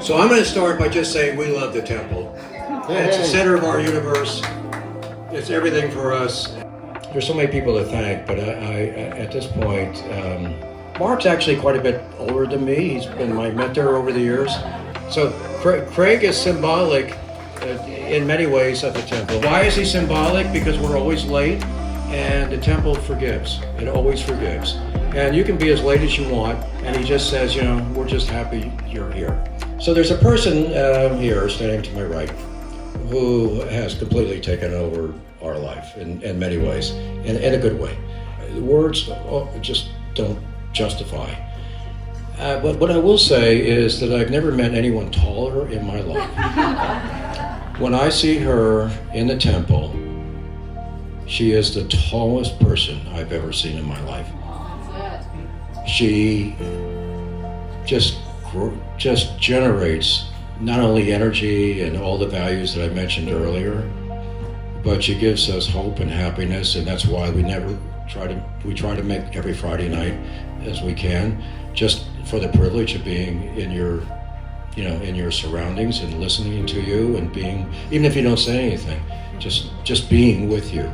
So I'm going to start by just saying we love the temple. It's the center of our universe. It's everything for us. There's so many people to thank, but I at this point, Mark's actually quite a bit older than me. He's been my mentor over the years. So Craig is symbolic in many ways of the temple. Why is he symbolic? Because we're always late, and the temple forgives. It always forgives. And you can be as late as you want, and he just says, you know, we're just happy you're here. So there's a person here standing to my right who has completely taken over our life in many ways, in a good way. Words just don't justify. But what I will say is that I've never met anyone taller in my life. When I see her in the temple, she is the tallest person I've ever seen in my life. She just generates not only energy and all the values that I mentioned earlier, but she gives us hope and happiness, and that's why we try to make every Friday night as we can, just for the privilege of being in your surroundings and listening to you and being, even if you don't say anything, just being with you.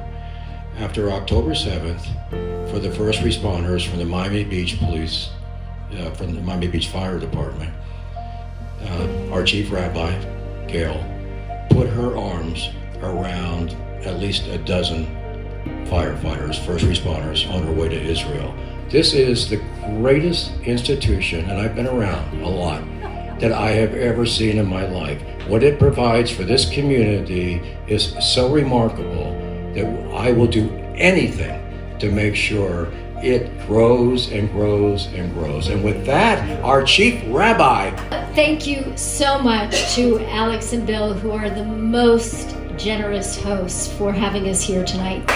After October 7th, for the first responders from the Miami Beach Police, from the Miami Beach Fire Department, our Chief Rabbi Gayle put her arms around at least a dozen firefighters, first responders on her way to Israel. This is the greatest institution, and I've been around a lot, that I have ever seen in my life. What it provides for this community is so remarkable that I will do anything to make sure it grows and grows and grows. And with that, our Chief Rabbi. Thank you so much to Alex and Bill, who are the most generous hosts, for having us here tonight.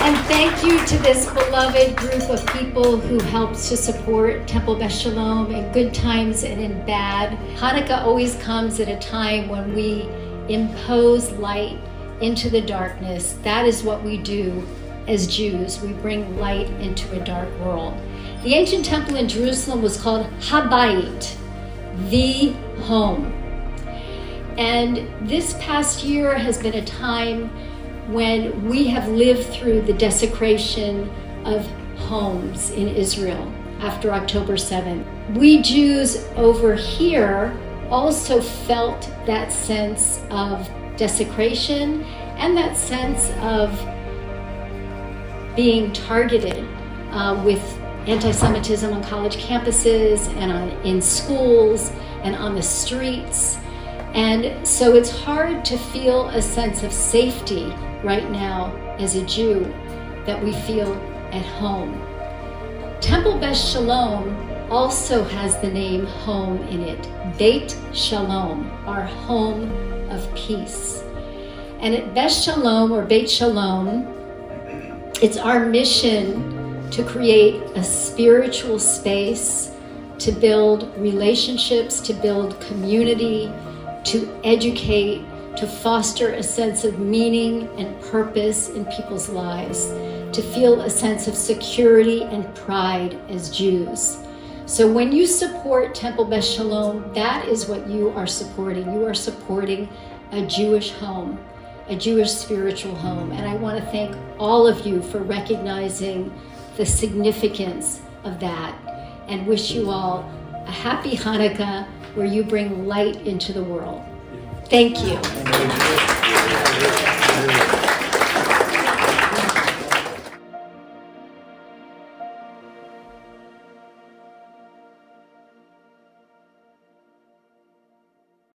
And thank you to this beloved group of people who helps to support Temple Beth Sholom in good times and in bad. Hanukkah always comes at a time when we impose light into the darkness. That is what we do as Jews. We bring light into a dark world. The ancient temple in Jerusalem was called Habayit, the home. And this past year has been a time when we have lived through the desecration of homes in Israel after October 7th. We Jews over here also felt that sense of desecration and that sense of being targeted with anti-Semitism on college campuses and in schools and on the streets. And so it's hard to feel a sense of safety right now as a Jew that we feel at home. Temple Beth Sholom also has the name home in it, Beit Shalom, our home of peace. And at Beth Sholom, or Beit Shalom, it's our mission to create a spiritual space, to build relationships, to build community, to educate, to foster a sense of meaning and purpose in people's lives, to feel a sense of security and pride as Jews. So when you support Temple Beth Sholom, that is what you are supporting. You are supporting a Jewish home, a Jewish spiritual home. And I want to thank all of you for recognizing the significance of that, and wish you all a happy Hanukkah where you bring light into the world. Thank you.